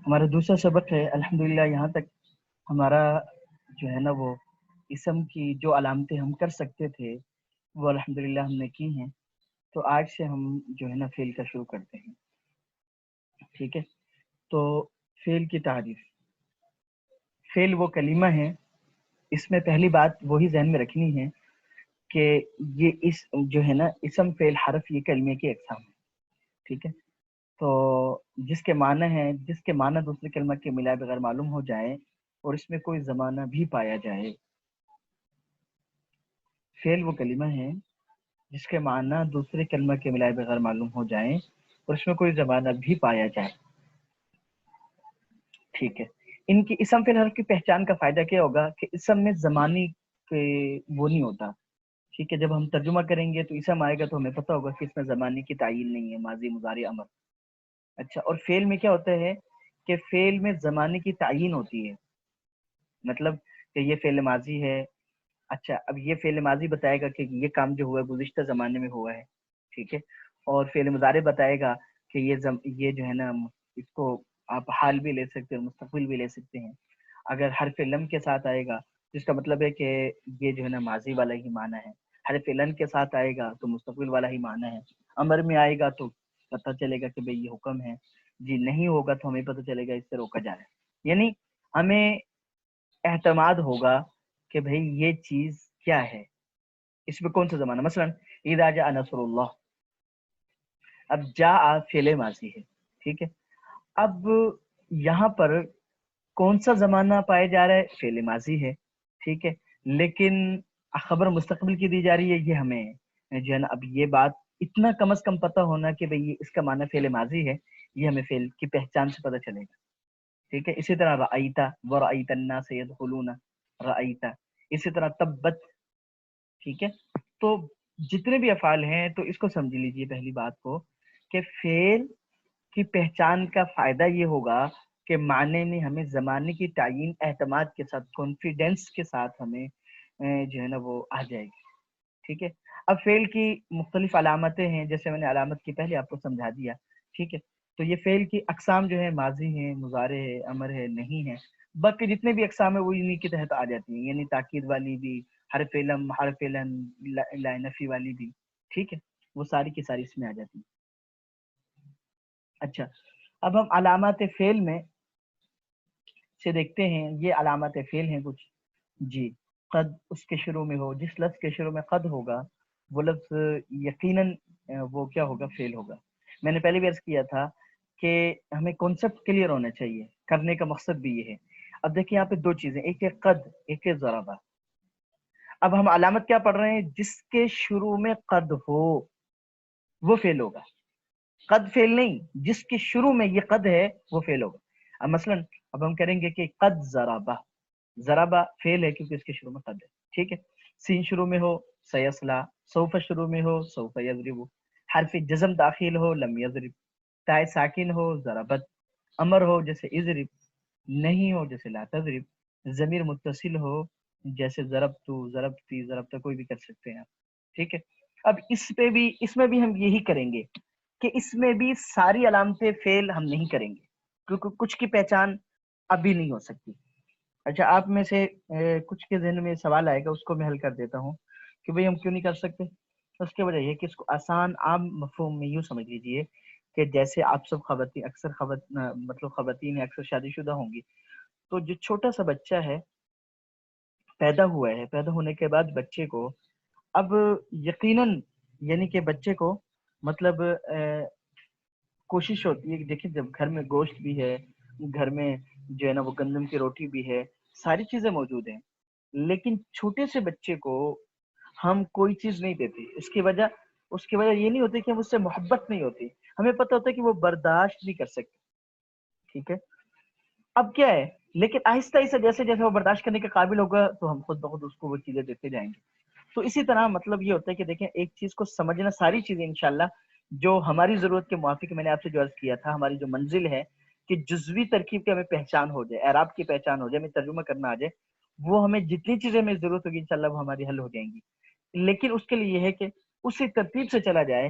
ہمارا دوسرا سبق ہے الحمدللہ. یہاں تک ہمارا جو ہے نا وہ اسم کی جو علامتیں ہم کر سکتے تھے وہ الحمدللہ ہم نے کی ہیں. تو آج سے ہم جو ہے نا فعل کا شروع کرتے ہیں. ٹھیک ہے. تو فعل کی تعریف. فعل وہ کلمہ ہے، اس میں پہلی بات وہی ذہن میں رکھنی ہے کہ یہ اس جو ہے نا اسم فعل حرف یہ کلمے کی اقسام ہے. ٹھیک ہے. تو جس کے معنی دوسرے کلمہ کے ملائے بغیر معلوم ہو جائے اور اس میں کوئی زمانہ بھی پایا جائے. فعل وہ کلمہ ہے جس کے معنی دوسرے کلمہ کے ملائے بغیر معلوم ہو جائے اور اس میں کوئی زمانہ بھی پایا جائے. ٹھیک ہے. ان کی اسم فعل حرف کی پہچان کا فائدہ کیا ہوگا کہ اسم میں زمانی کے وہ نہیں ہوتا. ٹھیک ہے. جب ہم ترجمہ کریں گے تو اسم آئے گا تو ہمیں پتہ ہوگا کہ اس میں زمانے کی تعین نہیں ہے، ماضی مضارع امر. اچھا. اور فعل میں کیا ہوتا ہے کہ فعل میں زمانے کی تعین ہوتی ہے، مطلب کہ یہ فعل ماضی ہے. اچھا. اب یہ فعل ماضی بتائے گا کہ یہ کام جو ہوا ہے گزشتہ زمانے میں ہوا ہے. ٹھیک ہے. اور فعل مضارع بتائے گا کہ یہ جو ہے نا اس کو آپ حال بھی لے سکتے ہیں، مستقبل بھی لے سکتے ہیں. اگر حرف لم کے ساتھ آئے گا جس کا مطلب ہے کہ یہ جو ہے نا ماضی والا ہی معنی ہے. حرف لن کے ساتھ آئے گا تو مستقبل والا ہی معنی ہے. امر میں آئے گا تو پتہ چلے گا کہ بھئی یہ حکم ہے. جی نہیں ہوگا تو ہمیں پتہ چلے گا اس سے روکا جا رہا ہے. یعنی ہمیں اعتماد ہوگا کہ بھئی یہ چیز کیا ہے، اس میں کون سا زمانہ. مثلا اذا جاء نصر اللہ. اب جاء فعل ماضی ہے. ٹھیک ہے. اب یہاں پر کون سا زمانہ پایا جا رہا ہے، فعل ماضی ہے. ٹھیک ہے. لیکن خبر مستقبل کی دی جا رہی ہے. یہ ہمیں جو ہے نا اب یہ بات اتنا کم از کم پتہ ہونا کہ بھئی اس کا معنی فعل ماضی ہے، یہ ہمیں فعل کی پہچان سے پتہ چلے گا. ٹھیک ہے. اسی طرح رأیت ورأیت الناس يدخلون رأیت. اسی طرح تبت. ٹھیک ہے. تو جتنے بھی افعال ہیں تو اس کو سمجھ لیجئے پہلی بات کو کہ فعل کی پہچان کا فائدہ یہ ہوگا کہ معنی میں ہمیں زمانے کی تعین اعتماد کے ساتھ کانفیڈنس کے ساتھ ہمیں جو ہے نا وہ آ جائے گی. ٹھیک ہے. اب فعل کی مختلف علامتیں ہیں، جیسے میں نے علامت کی پہلے آپ کو سمجھا دیا. ٹھیک ہے. تو یہ فعل کی اقسام جو ہے ماضی ہے، مضارع ہے، امر ہے، نہیں ہے. باقی جتنے بھی اقسام ہیں وہ انہی کے تحت آ جاتی ہیں، یعنی تاکید والی بھی، حرف لم، حرف لن، لا نفی والی بھی. ٹھیک ہے. وہ ساری کی ساری اس میں آ جاتی ہیں. اچھا. اب ہم علامات فعل میں سے دیکھتے ہیں. یہ علامات فعل ہیں کچھ. جی. قد اس کے شروع میں ہو، جس لفظ کے شروع میں قد ہوگا وہ لفظ یقیناً وہ کیا ہوگا، فعل ہوگا. میں نے پہلے بھی عرض کیا تھا کہ ہمیں کانسیپٹ کلیئر ہونا چاہیے، کرنے کا مقصد بھی یہ ہے. اب دیکھیں یہاں پہ دو چیزیں، ایک ہے قد، ایک ہے ضربہ. اب ہم علامت کیا پڑھ رہے ہیں، جس کے شروع میں قد ہو وہ فعل ہوگا. قد فعل نہیں، جس کے شروع میں یہ قد ہے وہ فعل ہوگا. اب مثلا اب ہم کریں گے کہ قد ضربہ. ضربہ فعل ہے کیونکہ اس کے شروع میں قد ہے. ٹھیک ہے. سین شروع میں ہو، سیصلا. سوف شروع میں ہو، سوف یضرب. حرف جزم داخل ہو، لم یضرب. تائے ساکن ہو، ضربت. امر ہو جیسے اضرب. نہیں ہو جیسے لا تضرب. ضمیر متصل ہو جیسے ضربت، ضربتی، ضربت، کوئی بھی کر سکتے ہیں آپ. ٹھیک ہے. اب اس میں بھی ہم یہی کریں گے کہ اس میں بھی ساری علامتیں فعل ہم نہیں کریں گے کیونکہ کچھ کی پہچان ابھی نہیں ہو سکتی. اچھا. آپ میں سے کچھ کے ذہن میں سوال آئے گا، اس کو میں حل کر دیتا ہوں کہ بھئی ہم کیوں نہیں کر سکتے. اس کی وجہ یہ کہ اس کو آسان عام مفہوم میں یوں سمجھ لیجئے کہ جیسے آپ سب خواتین، اکثر مطلب خواتین اکثر شادی شدہ ہوں گی، تو جو چھوٹا سا بچہ ہے پیدا ہوا ہے، پیدا ہونے کے بعد بچے کو اب یقیناً یعنی کہ بچے کو مطلب کوشش ہوتی ہے کہ دیکھیں جب گھر میں گوشت بھی ہے، گھر میں جو ہے نا وہ گندم کی روٹی بھی ہے، ساری چیزیں موجود ہیں، لیکن چھوٹے سے بچے کو ہم کوئی چیز نہیں دیتے. اس کی وجہ یہ نہیں ہوتی کہ ہم اس سے محبت نہیں ہوتی، ہمیں پتہ ہوتا ہے کہ وہ برداشت نہیں کر سکتے. ٹھیک ہے. اب کیا ہے، لیکن آہستہ آہستہ جیسے جیسے وہ برداشت کرنے کے قابل ہوگا تو ہم خود بخود اس کو وہ چیزیں دیتے جائیں گے. تو اسی طرح مطلب یہ ہوتا ہے کہ دیکھیں ایک چیز کو سمجھنا، ساری چیزیں انشاءاللہ جو ہماری ضرورت کے موافق، میں نے آپ سے جو عرض کیا تھا، ہماری جو منزل ہے کہ جزوی ترکیب کی ہمیں پہچان ہو جائے، اعراب کی پہچان ہو جائے، ہمیں ترجمہ کرنا آ جائے، وہ ہمیں جتنی چیزیں ہمیں ضرورت ہوگی انشاءاللہ وہ ہماری حل ہو جائیں گی. لیکن اس کے لیے یہ ہے کہ اسی ترتیب سے چلا جائے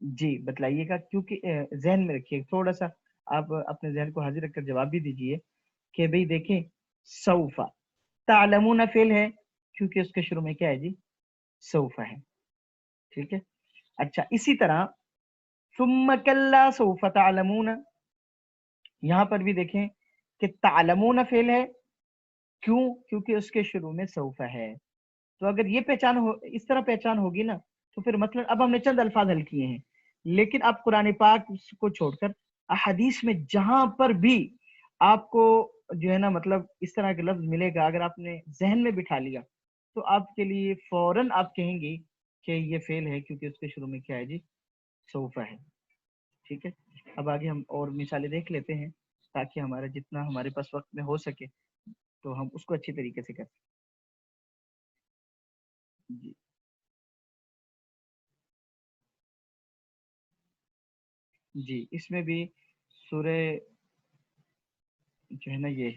جی بتلائیے گا، کیونکہ ذہن میں رکھیے تھوڑا سا، آپ اپنے ذہن کو حاضر رکھ کر جواب بھی دیجئے کہ بھئی دیکھیں، سوفا تعلمون فعل ہے کیونکہ اس کے شروع میں کیا ہے جی؟ سوفا ہے، ٹھیک ہے. اچھا اسی طرح ثم کلا سوف تعلمون، یہاں پر بھی دیکھیں کہ تعلمون فعل ہے، کیوں؟ کیونکہ اس کے شروع میں سوفا ہے. تو اگر یہ پہچان ہو، اس طرح پہچان ہوگی نا، تو پھر مثلا اب ہم نے چند الفاظ حل کیے ہیں، لیکن آپ قرآن پاک کو چھوڑ کر احادیث میں جہاں پر بھی آپ کو جو ہے نا مطلب اس طرح کا لفظ ملے گا، اگر آپ نے ذہن میں بٹھا لیا تو آپ کے لیے فوراً آپ کہیں گے کہ یہ فعل ہے کیونکہ اس کے شروع میں کیا ہے جی؟ سوفا ہے. ٹھیک ہے، اب آگے ہم اور مثالیں دیکھ لیتے ہیں تاکہ ہمارا جتنا ہمارے پاس وقت میں ہو سکے تو ہم اس کو اچھی طریقے سے کر سکیں. جی جی اس میں بھی سورہ جو ہے نا یہ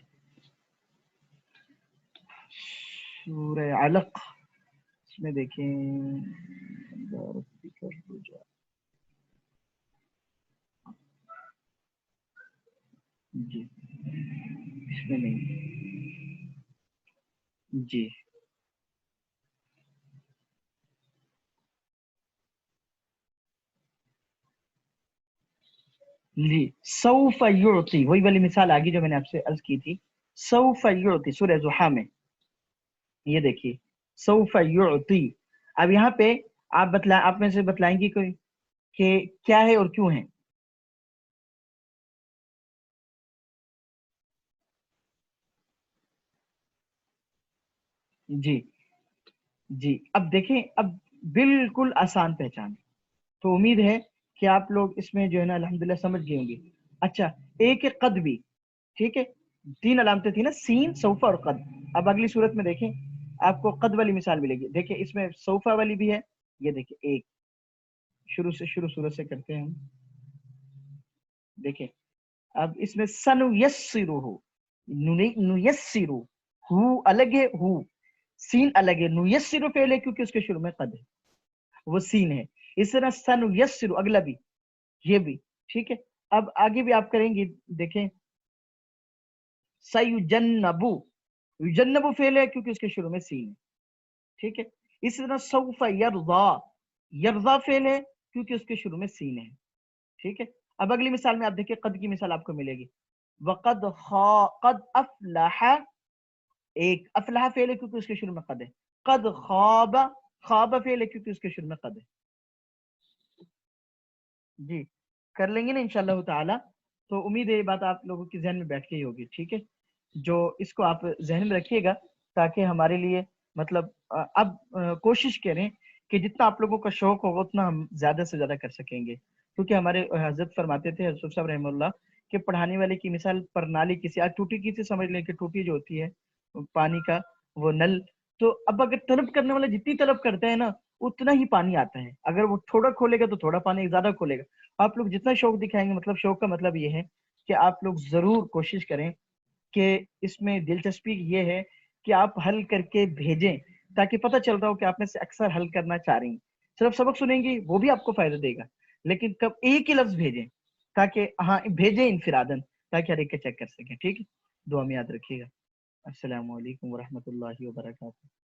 سورہ علق، اس میں دیکھیں جی اس میں نہیں. جی جی سوف یعطی، وہی والی مثال آگی جو میں نے آپ سے عرض کی تھی. سوف یعطی سورہ ضحیٰ میں، یہ دیکھیے سوف یعطی. اب یہاں پہ آپ میں سے بتلائیں گی کوئی کہ کیا ہے اور کیوں ہے؟ جی جی اب دیکھیں، اب بالکل آسان پہچان، تو امید ہے کہ آپ لوگ اس میں جو ہے نا الحمدللہ سمجھ گئے ہوں گے. اچھا ایک ہے قد بھی، ٹھیک ہے، تین علامتیں تھی نا، سین سوفا اور قد. اب اگلی صورت میں دیکھیں آپ کو قد والی مثال ملے گی. دیکھیں اس میں سوفا والی بھی ہے، یہ دیکھیں ایک، شروع صورت سے کرتے ہیں ہم. دیکھیں اب اس میں سن یسرو ہو، نیسرو، ہو الگ ہے، ہو سین الگ ہے. نیسرو فعل ہے کیونکہ اس کے شروع میں قد ہے، وہ سین ہے. اس طرح سن یسرو اگلا بھی، یہ بھی ٹھیک ہے. اب آگے بھی آپ کریں گے، دیکھیں سیجنبو، یجنبو فعل ہے کیونکہ اس کے شروع میں سین ہے، ٹھیک ہے. اس طرح سوف یرضا، یرضا فعل ہے کیونکہ اس کے شروع میں سین ہے، ٹھیک ہے. اب اگلی مثال میں آپ دیکھیں قد کی مثال آپ کو ملے گی. وقد قد افلح، ایک افلح فعل ہے کیونکہ اس کے شروع میں قد ہے. قد خواب، خواب فعل ہے کیونکہ اس کے شروع میں قد ہے. جی کر لیں گے نا انشاءاللہ تعالی. تو امید ہے یہ بات آپ لوگوں کے ذہن میں بیٹھ کے ہی ہوگی، ٹھیک ہے. جو اس کو آپ ذہن میں رکھیے گا تاکہ ہمارے لیے مطلب اب کوشش کریں کہ جتنا آپ لوگوں کا شوق ہوگا اتنا ہم زیادہ سے زیادہ کر سکیں گے. کیونکہ ہمارے حضرت فرماتے تھے، حضرت صاحب رحمہ اللہ، کہ پڑھانے والے کی مثال پرنالی کسی، آج ٹوٹی کسی سمجھ لیں کہ ٹوٹی جو ہوتی ہے پانی کا وہ نل. تو اب اگر طلب کرنے والا جتنی طلب کرتا ہے نا اتنا ہی پانی آتا ہے. اگر وہ تھوڑا کھولے گا تو تھوڑا پانی، زیادہ کھولے گا. آپ لوگ جتنا شوق دکھائیں گے، مطلب شوق کا مطلب یہ ہے کہ آپ لوگ ضرور کوشش کریں کہ اس میں دلچسپی یہ ہے کہ آپ حل کر کے بھیجیں تاکہ پتہ چل رہا ہو کہ آپ میں سے اکثر حل کرنا چاہ رہی ہیں. صرف سبق سنیں گی وہ بھی آپ کو فائدہ دے گا، لیکن کب ایک ہی لفظ بھیجیں تاکہ ہاں بھیجیں انفرادن تاکہ ہر ایک کا چیک کر سکیں. ٹھیک ہے، دعا میں یاد رکھیے گا. السلام علیکم ورحمۃ اللہ وبرکاتہ.